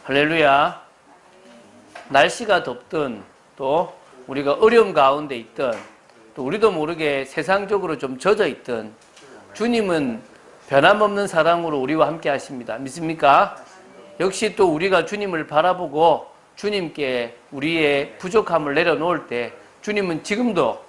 할렐루야. 날씨가 덥든 또 우리가 어려움 가운데 있든 또 우리도 모르게 세상적으로 좀 젖어 있든 주님은 변함없는 사랑으로 우리와 함께 하십니다. 믿습니까? 역시 또 우리가 주님을 바라보고 주님께 우리의 부족함을 내려놓을 때 주님은 지금도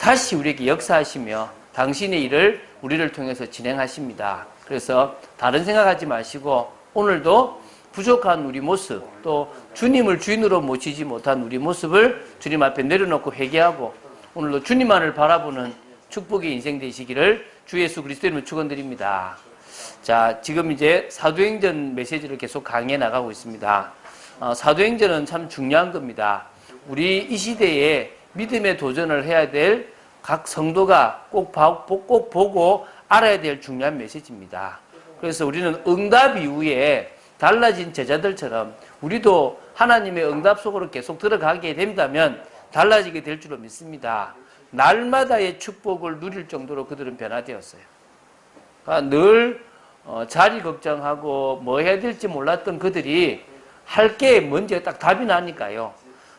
다시 우리에게 역사하시며 당신의 일을 우리를 통해서 진행하십니다. 그래서 다른 생각하지 마시고 오늘도 부족한 우리 모습 또 주님을 주인으로 모시지 못한 우리 모습을 주님 앞에 내려놓고 회개하고 오늘도 주님만을 바라보는 축복의 인생 되시기를 주 예수 그리스도 이름으로 축원드립니다. 자, 지금 이제 사도행전 메시지를 계속 강의해 나가고 있습니다. 사도행전은 참 중요한 겁니다. 우리 이 시대에 믿음의 도전을 해야 될 각 성도가 꼭 보고 알아야 될 중요한 메시지입니다. 그래서 우리는 응답 이후에 달라진 제자들처럼 우리도 하나님의 응답 속으로 계속 들어가게 된다면 달라지게 될 줄로 믿습니다. 날마다의 축복을 누릴 정도로 그들은 변화되었어요. 그러니까 늘 자리 걱정하고 뭐 해야 될지 몰랐던 그들이 할 게 뭔지 딱 답이 나니까요.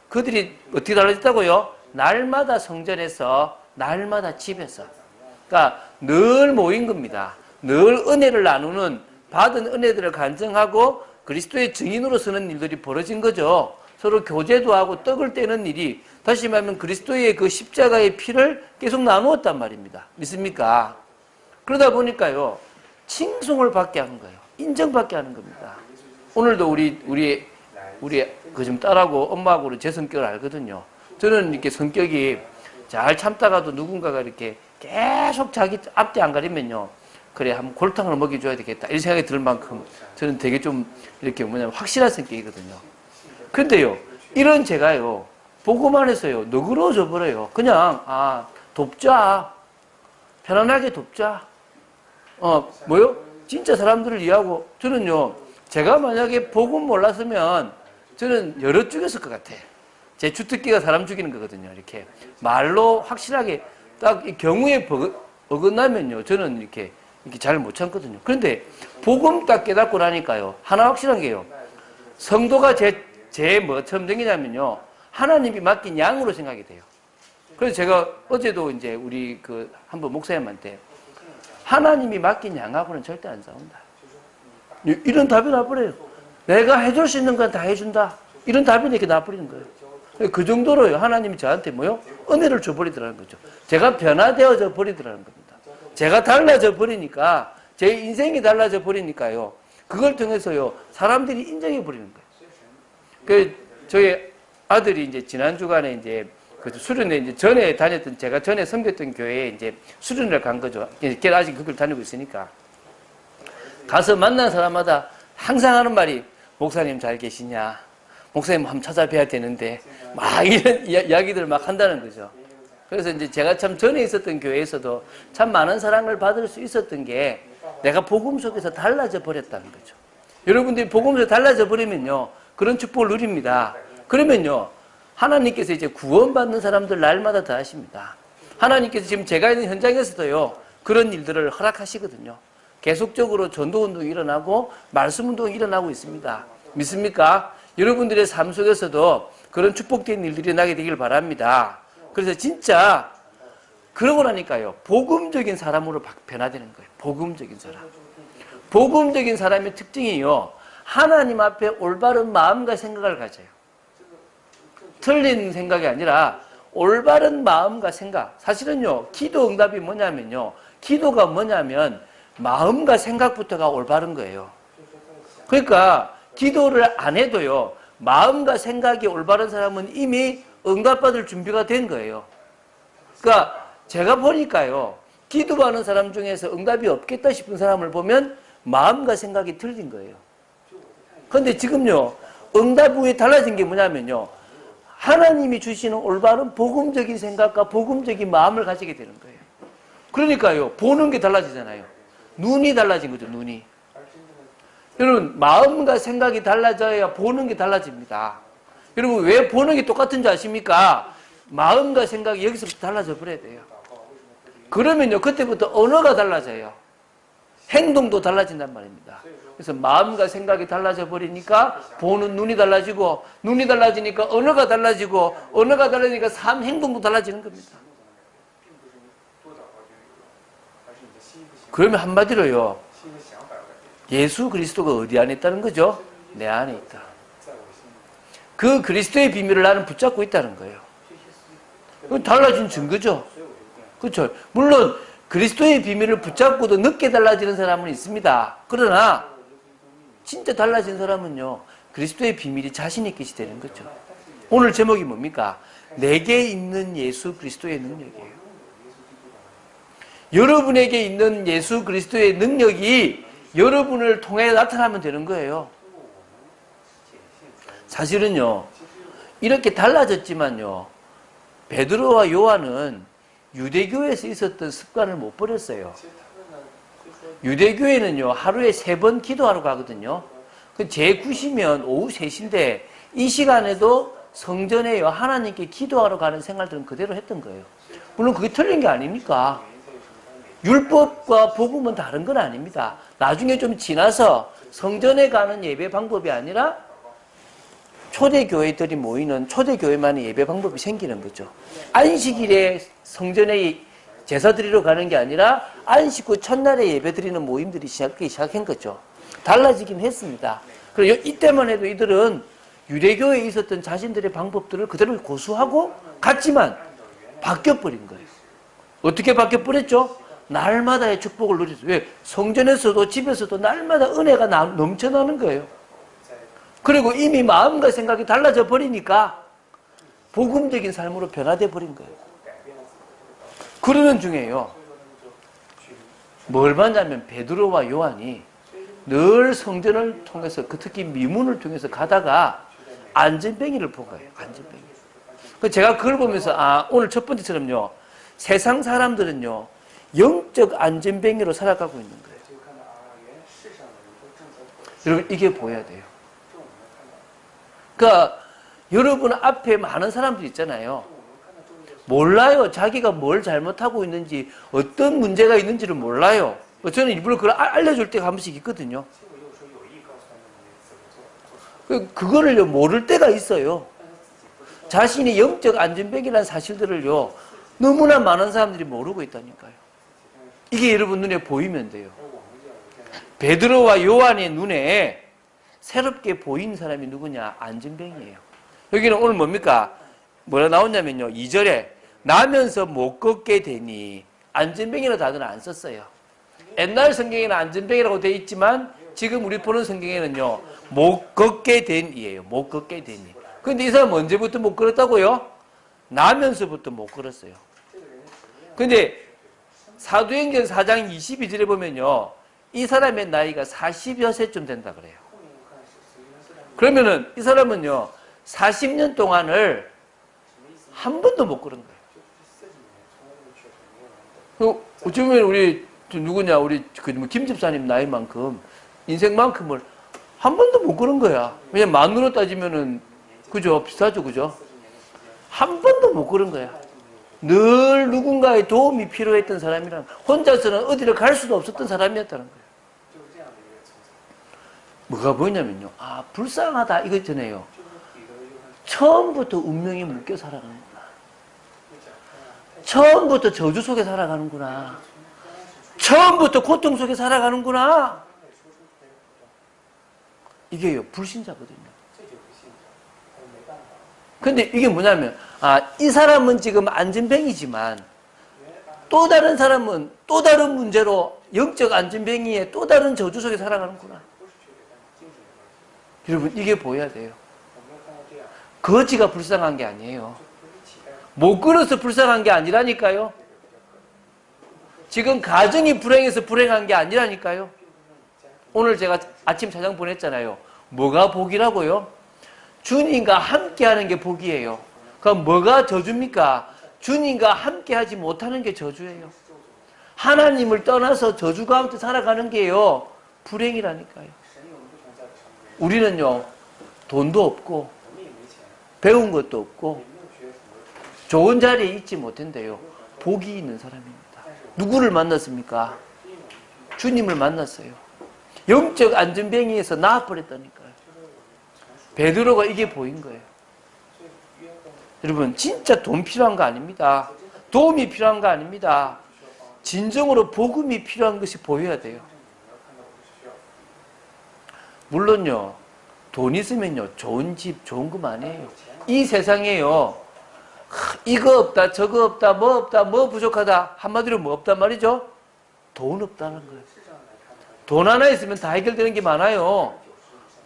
그들이 어떻게 달라졌다고요? 날마다 성전에서 날마다 집에서 그러니까 늘 모인 겁니다. 늘 은혜를 나누는 받은 은혜들을 간증하고 그리스도의 증인으로 서는 일들이 벌어진 거죠. 서로 교제도 하고 떡을 떼는 일이 다시 말하면 그리스도의 그 십자가의 피를 계속 나누었단 말입니다. 믿습니까? 그러다 보니까요. 칭송을 받게 하는 거예요. 인정받게 하는 겁니다. 오늘도 우리 그 좀 딸하고 엄마하고 제 성격을 알거든요. 저는 이렇게 성격이 잘 참다가도 누군가가 이렇게 계속 자기 앞뒤 안 가리면요. 그래, 한번 골탕을 먹여줘야 되겠다. 이런 생각이 들 만큼 저는 되게 좀 이렇게 확실한 성격이거든요. 근데요, 이런 제가요, 보고만 해서요, 너그러워져 버려요. 그냥, 돕자. 편안하게 돕자. 진짜 사람들을 이해하고, 저는요, 제가 만약에 복음 몰랐으면 저는 여러 죽였을 것 같아. 제 주특기가 사람 죽이는 거거든요. 이렇게 말로 확실하게 딱 경우에 어긋나면요. 저는 이렇게 잘 못 참거든요. 그런데 복음 딱 깨닫고 나니까요. 하나 확실한 게요. 성도가 처럼 생기냐면요. 하나님이 맡긴 양으로 생각이 돼요. 그래서 제가 어제도 이제 우리 한번 목사님한테 하나님이 맡긴 양하고는 절대 안 싸운다. 이런 답이 나버려요. 내가 해줄 수 있는 건 다 해준다. 이런 답이 이렇게 나버리는 거예요. 그 정도로요. 하나님이 저한테 은혜를 줘버리더라는 거죠. 제가 변화되어져 버리더라는 겁니다. 제가 달라져 버리니까, 제 인생이 달라져 버리니까요. 그걸 통해서요, 사람들이 인정해 버리는 거예요. 저희 아들이 이제 지난 주간에 이제 수련회 이제 제가 전에 섬겼던 교회에 이제 수련회를 간 거죠. 걔는 아직 그걸 다니고 있으니까. 가서 만난 사람마다 항상 하는 말이, 목사님 잘 계시냐? 목사님 한번 찾아뵈야 되는데, 막 이런 이야기들을 막 한다는 거죠. 그래서 이제 제가 참 전에 있었던 교회에서도 참 많은 사랑을 받을 수 있었던 게 내가 복음 속에서 달라져 버렸다는 거죠. 여러분들이 복음 속에서 달라져 버리면요. 그런 축복을 누립니다. 그러면요. 하나님께서 이제 구원받는 사람들 날마다 더 하십니다. 하나님께서 지금 제가 있는 현장에서도요. 그런 일들을 허락하시거든요. 계속적으로 전도운동이 일어나고 말씀운동이 일어나고 있습니다. 믿습니까? 여러분들의 삶 속에서도 그런 축복된 일들이 일어나게 되길 바랍니다. 그래서 진짜 그러고 나니까요. 복음적인 사람으로 변화되는 거예요. 복음적인 사람. 복음적인 사람의 특징이요. 하나님 앞에 올바른 마음과 생각을 가져요. 틀린 생각이 아니라 올바른 마음과 생각. 사실은요. 기도 응답이 뭐냐면요. 기도가 뭐냐면 마음과 생각부터가 올바른 거예요. 그러니까 기도를 안 해도요. 마음과 생각이 올바른 사람은 이미 응답받을 준비가 된 거예요. 그러니까 제가 보니까요. 기도하는 사람 중에서 응답이 없겠다 싶은 사람을 보면 마음과 생각이 틀린 거예요. 그런데 지금요. 응답 후에 달라진 게 뭐냐면요. 하나님이 주시는 올바른 복음적인 생각과 복음적인 마음을 가지게 되는 거예요. 그러니까요. 보는 게 달라지잖아요. 눈이 달라진 거죠. 눈이. 여러분 마음과 생각이 달라져야 보는 게 달라집니다. 여러분 왜 보는 게 똑같은지 아십니까? 마음과 생각이 여기서부터 달라져 버려야 돼요. 그러면요 그때부터 언어가 달라져요. 행동도 달라진단 말입니다. 그래서 마음과 생각이 달라져 버리니까 보는 눈이 달라지고, 눈이 달라지니까 언어가 달라지고, 언어가 달라지니까 삶 행동도 달라지는 겁니다. 그러면 한마디로요, 예수 그리스도가 어디 안에 있다는 거죠? 내 안에 있다. 그 그리스도의 비밀을 나는 붙잡고 있다는 거예요. 그건 달라진 증거죠. 그렇죠. 물론 그리스도의 비밀을 붙잡고도 늦게 달라지는 사람은 있습니다. 그러나 진짜 달라진 사람은요, 그리스도의 비밀이 자신 있게 되는 거죠. 오늘 제목이 뭡니까? 내게 있는 예수 그리스도의 능력이에요. 여러분에게 있는 예수 그리스도의 능력이 여러분을 통해 나타나면 되는 거예요. 사실은요, 이렇게 달라졌지만요, 베드로와 요한은 유대교에서 있었던 습관을 못 버렸어요. 유대교회는요, 하루에 3번 기도하러 가거든요. 그 제9시면 오후 3시인데 이 시간에도 성전에요, 하나님께 기도하러 가는 생활들은 그대로 했던 거예요. 물론 그게 틀린 게 아닙니까? 율법과 복음은 다른 건 아닙니다. 나중에 좀 지나서 성전에 가는 예배 방법이 아니라 초대교회들이 모이는 초대교회만의 예배 방법이 생기는 거죠. 안식일에 성전에 제사 드리러 가는 게 아니라 안식 후 첫날에 예배 드리는 모임들이 시작한 거죠. 달라지긴 했습니다. 그리고 이때만 해도 이들은 유대교회에 있었던 자신들의 방법들을 그대로 고수하고 갔지만 바뀌어버린 거예요. 어떻게 바뀌어버렸죠? 날마다의 축복을 누렸어요. 왜? 성전에서도 집에서도 날마다 은혜가 넘쳐나는 거예요. 그리고 이미 마음과 생각이 달라져 버리니까 복음적인 삶으로 변화돼 버린 거예요. 그러는 중에요, 뭘 봤냐면 베드로와 요한이 늘 성전을 통해서, 특히 미문을 통해서 가다가 안전뱅이를 본 거예요. 안전뱅이. 제가 그걸 보면서 오늘 첫 번째처럼요, 세상 사람들은요 영적 안전뱅이로 살아가고 있는 거예요. 여러분, 이게 보여야 돼요. 그러니까 여러분 앞에 많은 사람들 있잖아요. 몰라요. 자기가 뭘 잘못하고 있는지, 어떤 문제가 있는지를 몰라요. 저는 일부러 그걸 알려줄 때가 한 번씩 있거든요. 그거를요 모를 때가 있어요. 자신이 영적 안전뱅이라는 사실들을요 너무나 많은 사람들이 모르고 있다니까요. 이게 여러분 눈에 보이면 돼요. 베드로와 요한의 눈에 새롭게 보인 사람이 누구냐? 안전뱅이에요. 여기는 오늘 뭡니까? 뭐라 나오냐면요, 2절에 나면서 못 걷게 되니, 안전뱅이라는 단어는 안 썼어요. 옛날 성경에는 안전뱅이라고 되어 있지만 지금 우리 보는 성경에는요 못 걷게 된이에요. 못 걷게 되니. 그런데 이 사람은 언제부터 못 걸었다고요? 나면서부터 못 걸었어요. 근데 사도행전 4장 22절에 보면요, 이 사람의 나이가 40여 세쯤 된다 그래요. 그러면은 이 사람은요 40년 동안을 한 번도 못 걸은 거예요. 어쩌면 우리 누구냐, 우리 김 집사님 나이만큼, 인생만큼을 한 번도 못 걸은 거야. 왜냐면 만으로 따지면은 그죠, 비슷하죠, 그죠? 한 번도 못 걸은 거야. 늘 누군가의 도움이 필요했던 사람이란, 혼자서는 어디를 갈 수도 없었던 사람이었다는 거예요. 뭐가 뭐냐면요, 불쌍하다 이거 있잖아요. 처음부터 운명이 묶여 살아가는구나. 처음부터 저주 속에 살아가는구나. 처음부터 고통 속에 살아가는구나. 이게요 불신자거든요. 근데 이게 뭐냐면 이 사람은 지금 안전뱅이지만 또 다른 사람은 또 다른 문제로 영적 안전뱅이에 또 다른 저주 속에 살아가는구나. 여러분, 이게 보여야 돼요. 거지가 불쌍한 게 아니에요. 못 걸어서 불쌍한 게 아니라니까요. 지금 가정이 불행해서 불행한 게 아니라니까요. 오늘 제가 아침 차장 보냈잖아요. 뭐가 복이라고요? 주님과 함께하는 게 복이에요. 그럼 뭐가 저주입니까? 주님과 함께하지 못하는 게 저주예요. 하나님을 떠나서 저주 가운데 살아가는 게요 불행이라니까요. 우리는요 돈도 없고 배운 것도 없고 좋은 자리에 있지 못한데요 복이 있는 사람입니다. 누구를 만났습니까? 주님을 만났어요. 영적 안전뱅이에서 나와버렸다니까요. 베드로가 이게 보인 거예요. 여러분 진짜 돈 필요한 거 아닙니다. 도움이 필요한 거 아닙니다. 진정으로 복음이 필요한 것이 보여야 돼요. 물론요, 돈 있으면요, 좋은 집, 좋은 것만 아니에요. 이 세상에요, 이거 없다, 저거 없다, 뭐 부족하다, 한마디로 뭐 없단 말이죠? 돈 없다는 거예요. 돈 하나 있으면 다 해결되는 게 많아요.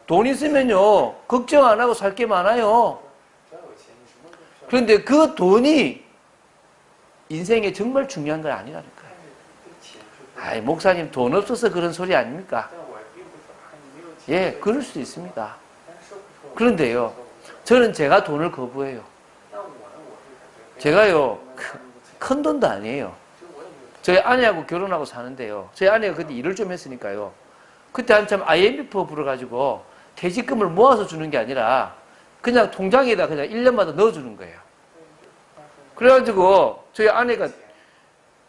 돈 있으면요, 걱정 안 하고 살 게 많아요. 그런데 그 돈이 인생에 정말 중요한 건 아니라니까요. 아이, 목사님 돈 없어서 그런 소리 아닙니까? 예, 그럴 수도 있습니다. 그런데요, 저는 제가 돈을 거부해요. 제가요, 큰 돈도 아니에요. 저희 아내하고 결혼하고 사는데요. 저희 아내가 그때 일을 좀 했으니까요. 그때 한참 IMF 불어가지고 퇴직금을 모아서 주는 게 아니라 그냥 통장에다 그냥 1년마다 넣어주는 거예요. 그래가지고 저희 아내가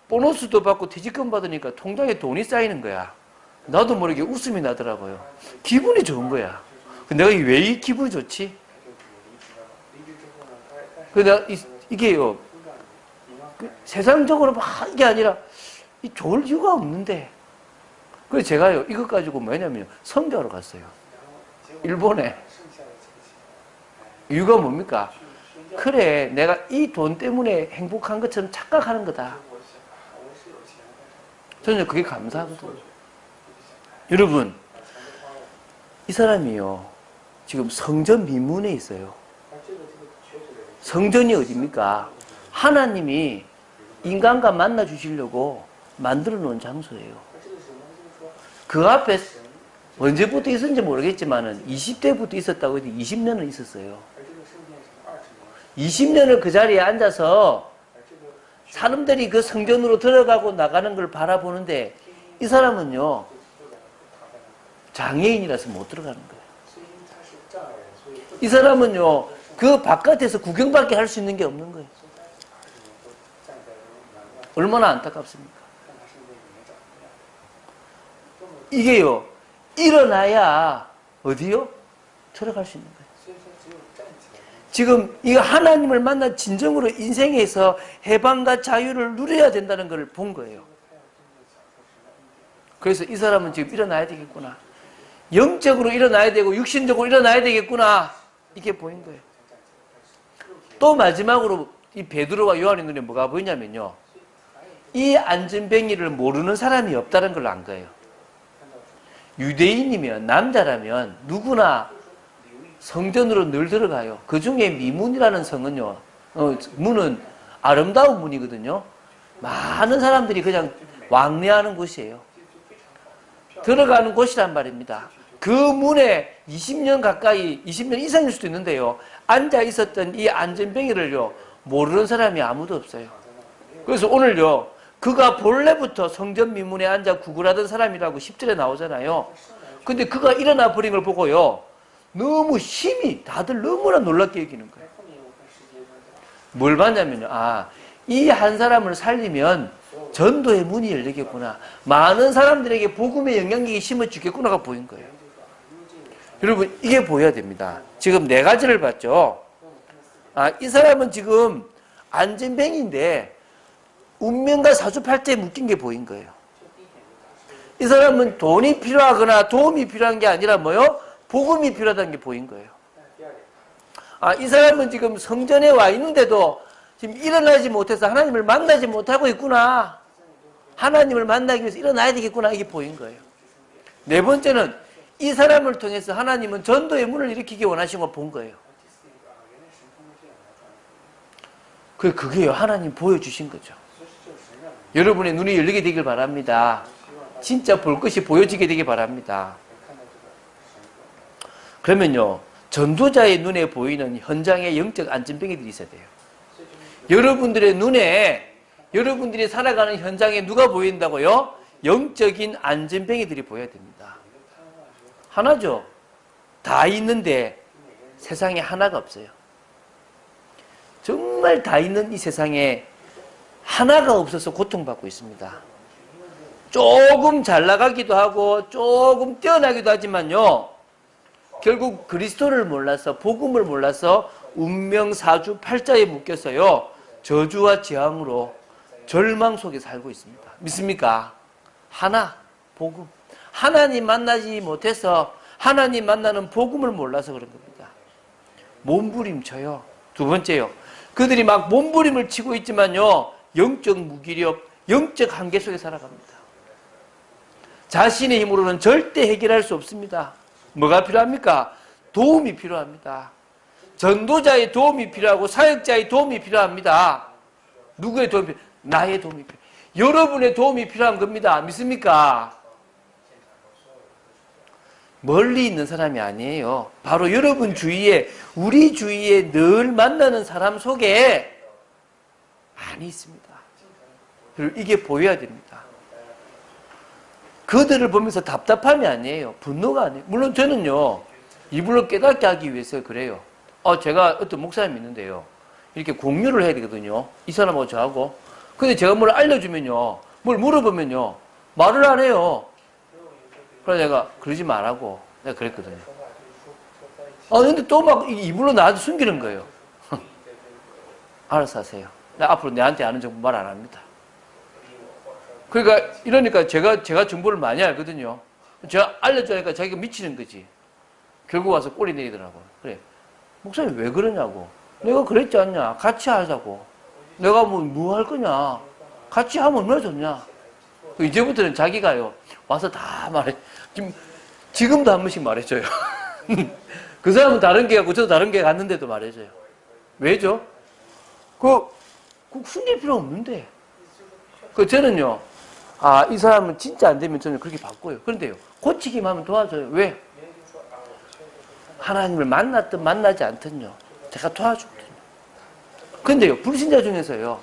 보너스도 받고 퇴직금 받으니까 통장에 돈이 쌓이는 거야. 나도 모르게 웃음이 나더라고요. 기분이 좋은 거야. 내가 왜 이 기분이 좋지? 내가 이게요, 세상적으로 막 이게 아니라 좋을 이유가 없는데. 그래서 제가요, 이것 가지고 뭐냐면요, 선교하러 갔어요. 일본에. 이유가 뭡니까? 그래, 내가 이 돈 때문에 행복한 것처럼 착각하는 거다. 저는 그게 감사하거든요. 여러분, 이 사람이요, 지금 성전 미문에 있어요. 성전이 어디입니까? 하나님이 인간과 만나 주시려고 만들어 놓은 장소예요. 그 앞에 언제부터 있었는지 모르겠지만은 20대부터 있었다고 해도 20년은 있었어요. 20년을 그 자리에 앉아서 사람들이 그 성전으로 들어가고 나가는 걸 바라보는데 이 사람은요, 장애인이라서 못 들어가는 거예요. 이 사람은요, 그 바깥에서 구경밖에 할 수 있는 게 없는 거예요. 얼마나 안타깝습니까? 이게요, 일어나야 어디요? 들어갈 수 있는 거예요. 지금 이거 하나님을 만나 진정으로 인생에서 해방과 자유를 누려야 된다는 걸 본 거예요. 그래서 이 사람은 지금 일어나야 되겠구나. 영적으로 일어나야 되고 육신적으로 일어나야 되겠구나. 이게 보인 거예요. 또 마지막으로 이 베드로와 요한의 눈에 뭐가 보이냐면요, 이 안전뱅이를 모르는 사람이 없다는 걸 안 거예요. 유대인이면, 남자라면 누구나 성전으로 늘 들어가요. 그 중에 미문이라는 성은요, 문은 아름다운 문이거든요. 많은 사람들이 그냥 왕래하는 곳이에요. 들어가는 곳이란 말입니다. 그 문에 20년 가까이, 20년 이상일 수도 있는데요, 앉아 있었던 이 안전뱅이를요, 모르는 사람이 아무도 없어요. 그래서 오늘요, 그가 본래부터 성전 미문에 앉아 구걸하던 사람이라고 10절에 나오잖아요. 근데 그가 일어나 버린 걸 보고요, 너무 힘이 다들 너무나 놀랍게 여기는 거예요. 뭘 봤냐면요, 이 한 사람을 살리면 전도의 문이 열리겠구나. 많은 사람들에게 복음의 영향력이 심어지겠구나가 보인 거예요. 여러분, 이게 보여야 됩니다. 지금 네 가지를 봤죠. 이 사람은 지금 안전뱅이인데 운명과 사주팔자에 묶인 게 보인 거예요. 이 사람은 돈이 필요하거나 도움이 필요한 게 아니라 뭐요? 복음이 필요하다는 게 보인 거예요. 이 사람은 지금 성전에 와 있는데도 지금 일어나지 못해서 하나님을 만나지 못하고 있구나. 하나님을 만나기 위해서 일어나야 되겠구나. 이게 보인 거예요. 네 번째는 이 사람을 통해서 하나님은 전도의 문을 일으키기 원하신 걸 본 거예요. 그게요, 하나님 보여주신 거죠. 여러분의 눈이 열리게 되길 바랍니다. 진짜 볼 것이 보여지게 되길 바랍니다. 그러면요, 전도자의 눈에 보이는 현장의 영적 안전뱅이들이 있어야 돼요. 여러분들의 눈에, 여러분들이 살아가는 현장에 누가 보인다고요? 영적인 안전뱅이들이 보여야 됩니다. 하나죠. 다 있는데 세상에 하나가 없어요. 정말 다 있는 이 세상에 하나가 없어서 고통받고 있습니다. 조금 잘 나가기도 하고 조금 뛰어나기도 하지만요, 결국 그리스도를 몰라서, 복음을 몰라서 운명사주 팔자에 묶여서요, 저주와 재앙으로 절망 속에 살고 있습니다. 믿습니까? 하나, 복음. 하나님 만나지 못해서 하나님 만나는 복음을 몰라서 그런 겁니다. 몸부림쳐요. 두 번째요, 그들이 막 몸부림을 치고 있지만요, 영적 무기력, 영적 한계 속에 살아갑니다. 자신의 힘으로는 절대 해결할 수 없습니다. 뭐가 필요합니까? 도움이 필요합니다. 전도자의 도움이 필요하고 사역자의 도움이 필요합니다. 누구의 도움이 필요합니까? 나의 도움이 필요합니다. 여러분의 도움이 필요한 겁니다. 믿습니까? 멀리 있는 사람이 아니에요. 바로 여러분 주위에, 우리 주위에 늘 만나는 사람 속에 많이 있습니다. 그리고 이게 보여야 됩니다. 그들을 보면서 답답함이 아니에요. 분노가 아니에요. 물론 저는요, 이분을 깨닫게 하기 위해서 그래요. 제가 어떤 목사님 있는데요, 이렇게 공유를 해야 되거든요. 이 사람하고 저하고. 근데 제가 뭘 알려주면요, 뭘 물어보면요, 말을 안 해요. 그래서 내가 그러지 말라고 내가 그랬거든요. 근데 또 막 이불로 나한테 숨기는 거예요. 알아서 하세요. 나 앞으로 내한테 아는 정보 말 안 합니다. 그러니까 이러니까 제가 정보를 많이 알거든요. 제가 알려주니까 자기가 미치는 거지. 결국 와서 꼬리 내리더라고요. 그래, 목사님 왜 그러냐고. 내가 그랬지 않냐. 같이 하자고. 내가 뭐 할 거냐. 같이 하면 얼마나 좋냐. 이제부터는 자기가요, 와서 다 말해. 지금도 한 번씩 말해줘요. 그 사람은 다른 게 같고 저도 다른 게 갔는데도 말해줘요. 왜죠? 숨길 필요 없는데. 저는요, 이 사람은 진짜 안 되면 저는 그렇게 바꿔요. 그런데요, 고치기만 하면 도와줘요. 왜? 하나님을 만났든 만나지 않든요, 제가 도와주거든요. 근데요, 불신자 중에서요,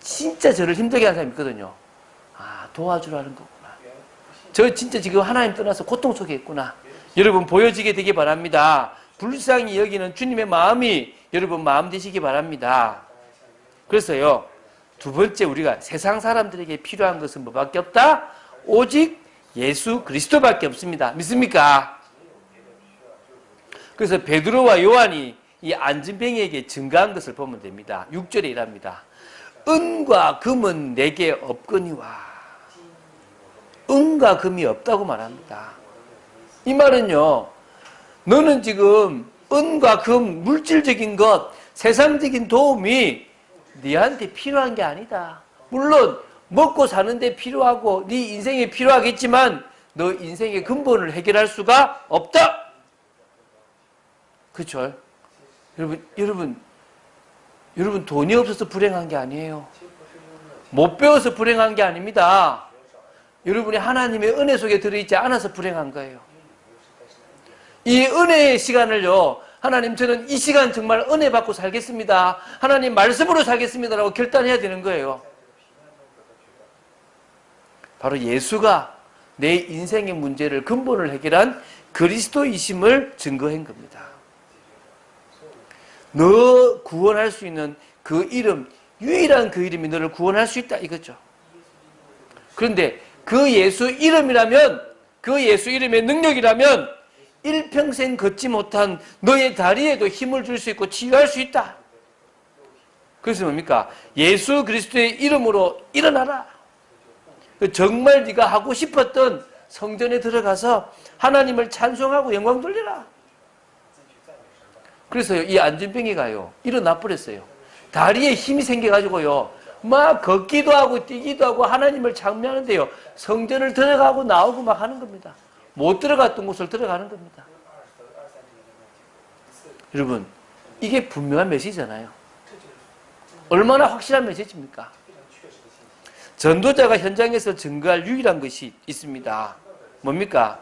진짜 저를 힘들게 하는 사람이 있거든요. 도와주라는 거구나. 저 진짜 지금 하나님 떠나서 고통 속에 있구나. 여러분 보여지게 되기 바랍니다. 불쌍히 여기는 주님의 마음이 여러분 마음 되시기 바랍니다. 그래서요, 두 번째, 우리가 세상 사람들에게 필요한 것은 뭐밖에 없다? 오직 예수 그리스도밖에 없습니다. 믿습니까? 그래서 베드로와 요한이 이 안진뱅이에게 증가한 것을 보면 됩니다. 6절에 이랍니다. 은과 금은 내게 없거니와. 은과 금이 없다고 말합니다. 이 말은요, 너는 지금 은과 금, 물질적인 것, 세상적인 도움이 네한테 필요한 게 아니다. 물론 먹고 사는데 필요하고 네 인생에 필요하겠지만 너 인생의 근본을 해결할 수가 없다. 그렇죠? 여러분 돈이 없어서 불행한 게 아니에요. 못 배워서 불행한 게 아닙니다. 여러분이 하나님의 은혜 속에 들어있지 않아서 불행한 거예요. 이 은혜의 시간을요, 하나님 저는 이 시간 정말 은혜 받고 살겠습니다. 하나님 말씀으로 살겠습니다라고 결단해야 되는 거예요. 바로 예수가 내 인생의 문제를 근본을 해결한 그리스도이심을 증거한 겁니다. 너 구원할 수 있는 그 이름, 유일한 그 이름이 너를 구원할 수 있다 이거죠. 그런데 그 예수 이름이라면, 그 예수 이름의 능력이라면 일평생 걷지 못한 너의 다리에도 힘을 줄 수 있고 치유할 수 있다. 그래서 뭡니까? 예수 그리스도의 이름으로 일어나라. 정말 네가 하고 싶었던 성전에 들어가서 하나님을 찬송하고 영광 돌리라. 그래서 이 안진뱅이가요, 일어나 버렸어요. 다리에 힘이 생겨가지고요, 막 걷기도 하고 뛰기도 하고 하나님을 찬미하는데요, 성전을 들어가고 나오고 막 하는 겁니다. 못 들어갔던 곳을 들어가는 겁니다. 여러분, 이게 분명한 메시지잖아요. 얼마나 확실한 메시지입니까? 전도자가 현장에서 증거할 유일한 것이 있습니다. 뭡니까?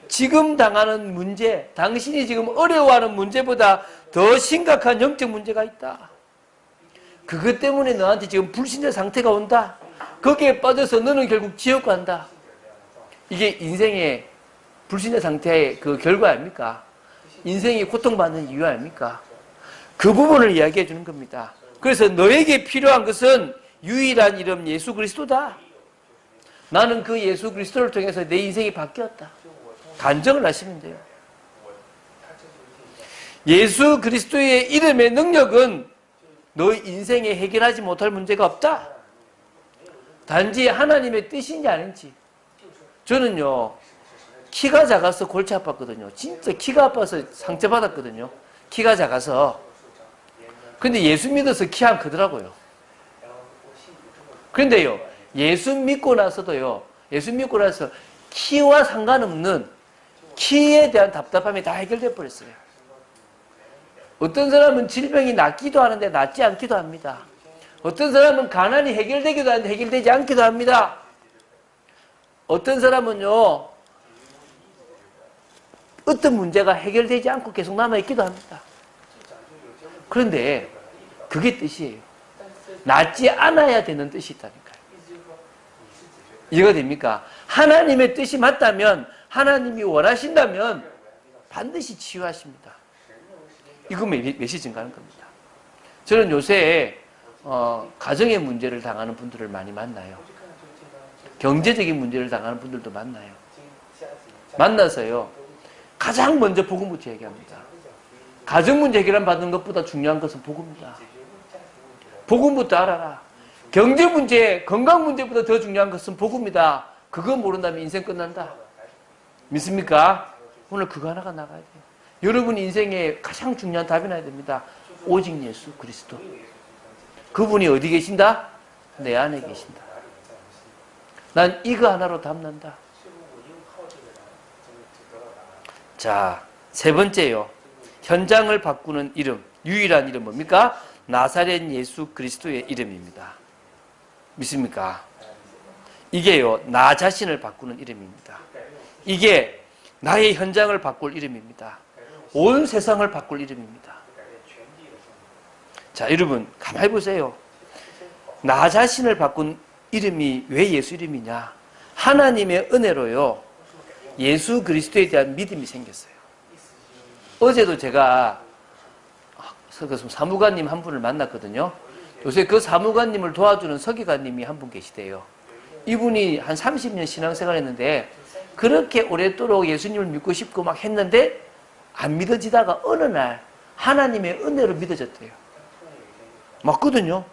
지금 당하는 문제, 당신이 지금 어려워하는 문제보다 더 심각한 영적 문제가 있다. 그것 때문에 너한테 지금 불신자 상태가 온다. 거기에 빠져서 너는 결국 지옥 간다. 이게 인생의 불신자 상태의 그 결과 아닙니까? 인생이 고통받는 이유 아닙니까? 그 부분을 이야기해 주는 겁니다. 그래서 너에게 필요한 것은 유일한 이름 예수 그리스도다. 나는 그 예수 그리스도를 통해서 내 인생이 바뀌었다. 단정을 하시면 돼요. 예수 그리스도의 이름의 능력은 너의 인생에 해결하지 못할 문제가 없다. 단지 하나님의 뜻인지 아닌지. 저는요, 키가 작아서 골치 아팠거든요. 진짜 키가 아파서 상처받았거든요. 키가 작아서. 근데 예수 믿어서 키 안 크더라고요. 그런데요, 예수 믿고 나서도요, 예수 믿고 나서 키와 상관없는 키에 대한 답답함이 다 해결돼 버렸어요. 어떤 사람은 질병이 낫기도 하는데 낫지 않기도 합니다. 어떤 사람은 가난이 해결되기도 하는데 해결되지 않기도 합니다. 어떤 사람은요, 어떤 문제가 해결되지 않고 계속 남아있기도 합니다. 그런데 그게 뜻이에요. 낫지 않아야 되는 뜻이 있다니까요. 이해가 됩니까? 하나님의 뜻이 맞다면, 하나님이 원하신다면 반드시 치유하십니다. 이거 메시지인가 하는 겁니다. 저는 요새 가정의 문제를 당하는 분들을 많이 만나요. 경제적인 문제를 당하는 분들도 만나요. 만나서요, 가장 먼저 복음부터 얘기합니다. 가정 문제 해결받는 것보다 중요한 것은 복음이다. 복음부터 알아라. 경제 문제, 건강 문제보다 더 중요한 것은 복음이다. 그거 모른다면 인생 끝난다. 믿습니까? 오늘 그거 하나가 나가야 돼요. 여러분 인생에 가장 중요한 답이 나야 됩니다. 오직 예수 그리스도. 그분이 어디 계신다? 내 안에 계신다. 난 이거 하나로 답난다. 자, 세 번째요. 현장을 바꾸는 이름, 유일한 이름 뭡니까? 나사렛 예수 그리스도의 이름입니다. 믿습니까? 이게요, 나 자신을 바꾸는 이름입니다. 이게 나의 현장을 바꿀 이름입니다. 온 세상을 바꿀 이름입니다. 자, 여러분 가만히 보세요. 나 자신을 바꾼 이름이 왜 예수 이름이냐? 하나님의 은혜로요, 예수 그리스도에 대한 믿음이 생겼어요. 어제도 제가 사무관님 한 분을 만났거든요. 요새 그 사무관님을 도와주는 서기관님이 한 분 계시대요. 이분이 한 30년 신앙생활 했는데 그렇게 오랫도록 예수님을 믿고 싶고 막 했는데 안 믿어지다가 어느 날 하나님의 은혜로 믿어졌대요. 맞거든요.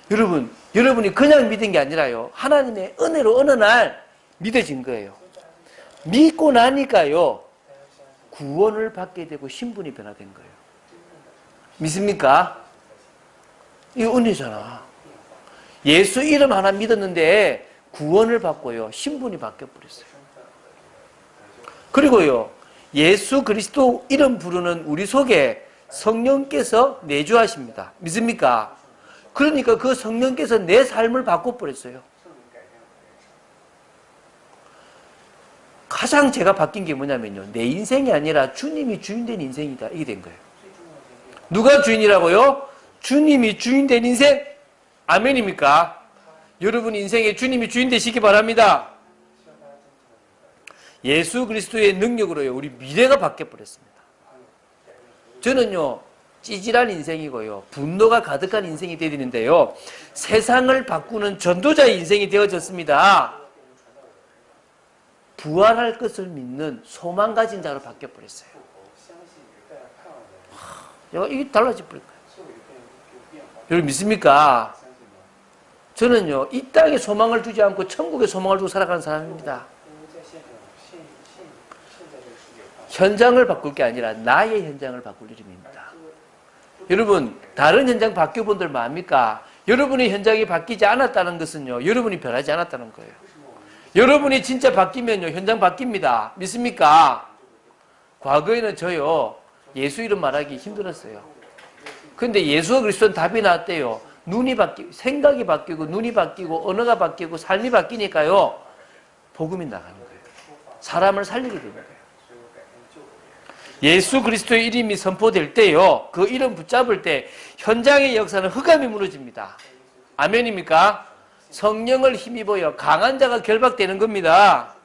여러분, 여러분이 그냥 믿은 게 아니라요, 하나님의 은혜로 어느 날 믿어진 거예요. 믿고 나니까요, 구원을 받게 되고 신분이 변화된 거예요. 믿습니까? 이거 은혜잖아. 예수 이름 하나 믿었는데 구원을 받고요, 신분이 바뀌어버렸어요. 그리고요, 예수 그리스도 이름 부르는 우리 속에 성령께서 내주하십니다. 믿습니까? 그러니까 그 성령께서 내 삶을 바꿔버렸어요. 가장 제가 바뀐 게 뭐냐면요, 내 인생이 아니라 주님이 주인된 인생이다. 이게 된 거예요. 누가 주인이라고요? 주님이 주인된 인생? 아멘입니까? 여러분 인생에 주님이 주인 되시기 바랍니다. 예수 그리스도의 능력으로요, 우리 미래가 바뀌어버렸습니다. 저는요, 찌질한 인생이고요, 분노가 가득한 인생이 되었는데요, 세상을 바꾸는 전도자의 인생이 되어졌습니다. 부활할 것을 믿는 소망 가진 자로 바뀌어버렸어요. 이게 달라져 버릴 거예요. 여러분 믿습니까? 저는요, 이 땅에 소망을 두지 않고 천국에 소망을 두고 살아가는 사람입니다. 현장을 바꿀 게 아니라 나의 현장을 바꿀 이름입니다. 여러분, 다른 현장 바뀌어본 분들 많습니까? 여러분의 현장이 바뀌지 않았다는 것은요, 여러분이 변하지 않았다는 거예요. 여러분이 진짜 바뀌면요, 현장 바뀝니다. 믿습니까? 과거에는 저요, 예수 이름 말하기 힘들었어요. 근데 예수와 그리스도는 답이 나왔대요. 눈이 바뀌고, 생각이 바뀌고, 눈이 바뀌고, 언어가 바뀌고, 삶이 바뀌니까요, 복음이 나가는 거예요. 사람을 살리게 되는 거예요. 예수 그리스도의 이름이 선포될 때요, 그 이름 붙잡을 때 현장의 역사는 흑암이 무너집니다. 아멘입니까? 성령을 힘입어요, 강한 자가 결박되는 겁니다.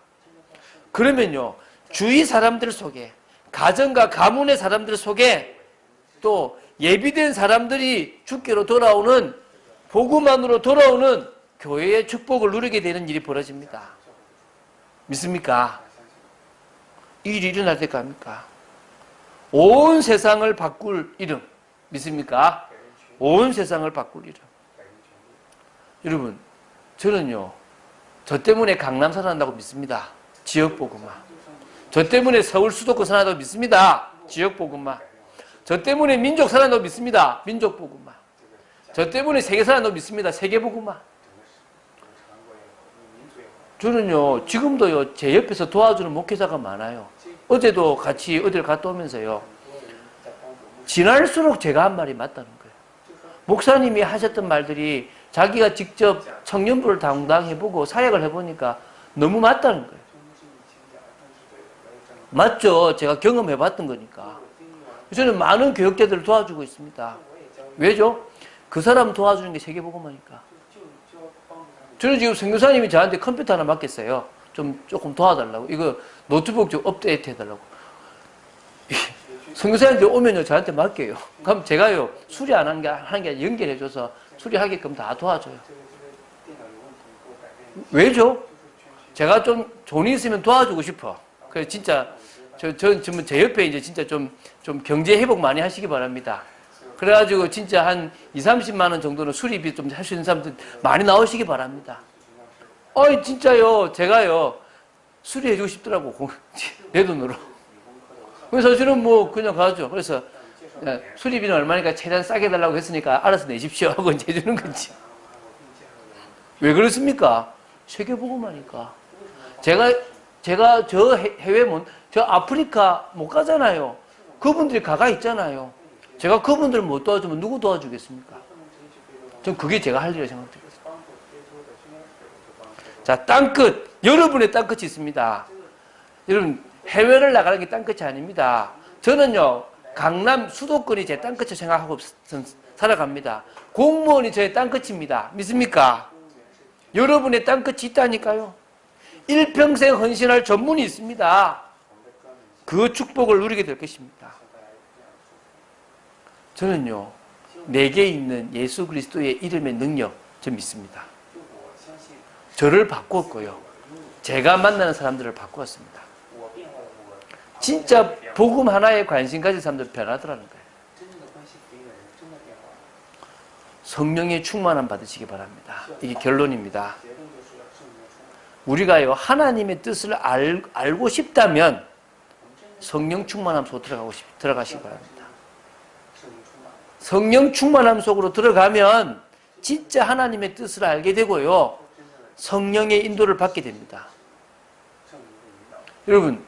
그러면요, 주위 사람들 속에, 가정과 가문의 사람들 속에 또 예비된 사람들이 주께로 돌아오는, 복음 안으로 돌아오는 교회의 축복을 누리게 되는 일이 벌어집니다. 믿습니까? 이 일이 일어날 때가 합니까? 온 세상을 바꿀 이름. 믿습니까? 온 세상을 바꿀 이름. 여러분, 저는요, 저 때문에 강남 살아난다고 믿습니다. 지역복음화. 저 때문에 서울 수도권 살아난다고 믿습니다. 지역복음화. 저 때문에 민족 살아난다고 믿습니다. 민족복음화. 저 때문에 세계 살아난다고 믿습니다. 세계복음화. 저는요, 지금도요, 제 옆에서 도와주는 목회자가 많아요. 어제도 같이 어디를 갔다 오면서요, 지날수록 제가 한 말이 맞다는 거예요. 목사님이 하셨던 말들이 자기가 직접 청년부를 담당해보고 사역을 해보니까 너무 맞다는 거예요. 맞죠? 제가 경험해봤던 거니까. 저는 많은 교역자들을 도와주고 있습니다. 왜죠? 그 사람 도와주는 게 세계복음화니까. 저는 지금 선교사님이 저한테 컴퓨터 하나 맡겼어요. 조금 도와달라고. 이거 노트북 좀 업데이트 해달라고. 선교사님들 오면요, 저한테 맡겨요. 그럼 제가요, 수리 안 하는 게 연결해줘서 수리하게끔 다 도와줘요. 왜죠? 제가 좀 돈이 있으면 도와주고 싶어. 그래서 진짜, 제 옆에 이제 진짜 좀 경제 회복 많이 하시기 바랍니다. 그래가지고 진짜 한 20-30만 원 정도는 수리비 좀 할 수 있는 사람들 많이 나오시기 바랍니다. 진짜요, 제가요, 수리해주고 싶더라고. 내 돈으로. 그래서 저는 뭐 그냥 가죠. 그래서 수리비는 얼마니까 최대한 싸게 달라고 했으니까 알아서 내십시오 하고 이제 해주는 거지. 왜 그렇습니까? 세계복음화니까. 제가 저 저 아프리카 못 가잖아요. 그분들이 가가 있잖아요. 제가 그분들 못 도와주면 누구 도와주겠습니까? 전 그게 제가 할 일이라고 생각합니다. 자, 땅끝. 여러분의 땅끝이 있습니다. 여러분, 해외를 나가는 게 땅끝이 아닙니다. 저는요, 강남 수도권이 제 땅끝을 생각하고 살아갑니다. 공무원이 저의 땅끝입니다. 믿습니까? 여러분의 땅끝이 있다니까요. 일평생 헌신할 전문이 있습니다. 그 축복을 누리게 될 것입니다. 저는요, 내게 있는 예수 그리스도의 이름의 능력, 좀 믿습니다. 저를 바꿨고요. 제가 만나는 사람들을 바꾸었습니다. 진짜 복음 하나에 관심 가진 사람들 변하더라는 거예요. 성령의 충만함 받으시기 바랍니다. 이게 결론입니다. 우리가요, 하나님의 뜻을 알고 싶다면 성령 충만함 속으로 들어가시기 바랍니다. 성령 충만함 속으로 들어가면 진짜 하나님의 뜻을 알게 되고요, 성령의 인도를 받게 됩니다. 여러분,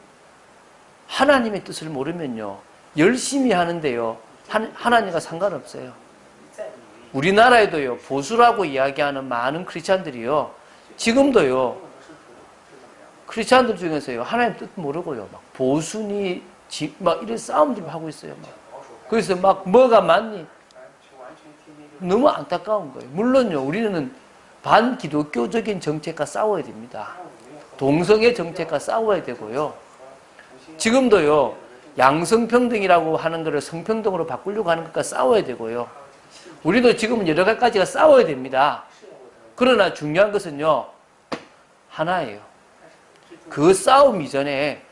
하나님의 뜻을 모르면요, 열심히 하는데요, 하나님과 상관없어요. 우리나라에도요, 보수라고 이야기하는 많은 크리스찬들이요, 지금도요, 크리스찬들 중에서요, 하나님 뜻 모르고요, 막 보수니, 막 이런 싸움들 하고 있어요. 막. 그래서 막 뭐가 맞니? 너무 안타까운 거예요. 물론요, 우리는 반기독교적인 정책과 싸워야 됩니다. 동성애 정책과 싸워야 되고요. 지금도요, 양성평등이라고 하는 것을 성평등으로 바꾸려고 하는 것과 싸워야 되고요. 우리도 지금은 여러 가지가 싸워야 됩니다. 그러나 중요한 것은요, 하나예요. 그 싸움 이전에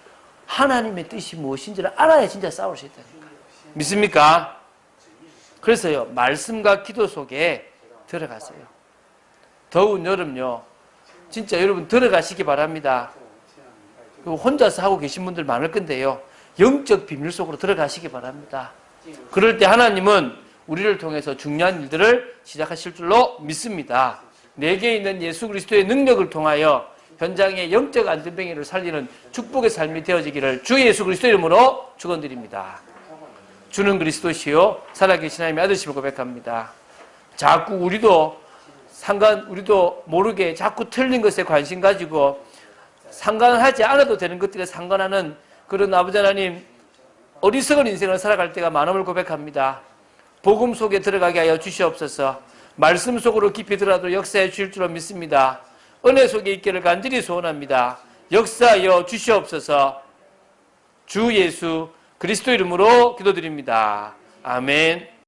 하나님의 뜻이 무엇인지를 알아야 진짜 싸울 수 있다니까. 믿습니까? 그래서요, 말씀과 기도 속에 들어가세요. 더운 여름요, 진짜 여러분 들어가시기 바랍니다. 혼자서 하고 계신 분들 많을 건데요, 영적 비밀 속으로 들어가시기 바랍니다. 그럴 때 하나님은 우리를 통해서 중요한 일들을 시작하실 줄로 믿습니다. 내게 있는 예수 그리스도의 능력을 통하여 현장의 영적 안전뱅이를 살리는 축복의 삶이 되어지기를 주 예수 그리스도 이름으로 축원드립니다. 주는 그리스도시요 살아계신 하나님의 아들심을 고백합니다. 자꾸 우리도 모르게 자꾸 틀린 것에 관심 가지고 상관하지 않아도 되는 것들에 상관하는 그런 아버지 하나님, 어리석은 인생을 살아갈 때가 많음을 고백합니다. 복음 속에 들어가게 하여 주시옵소서. 말씀 속으로 깊이 들어가도 역사해 주실 줄로 믿습니다. 은혜 속에 있기를 간절히 소원합니다. 역사하여 주시옵소서. 주 예수 그리스도 이름으로 기도드립니다. 아멘.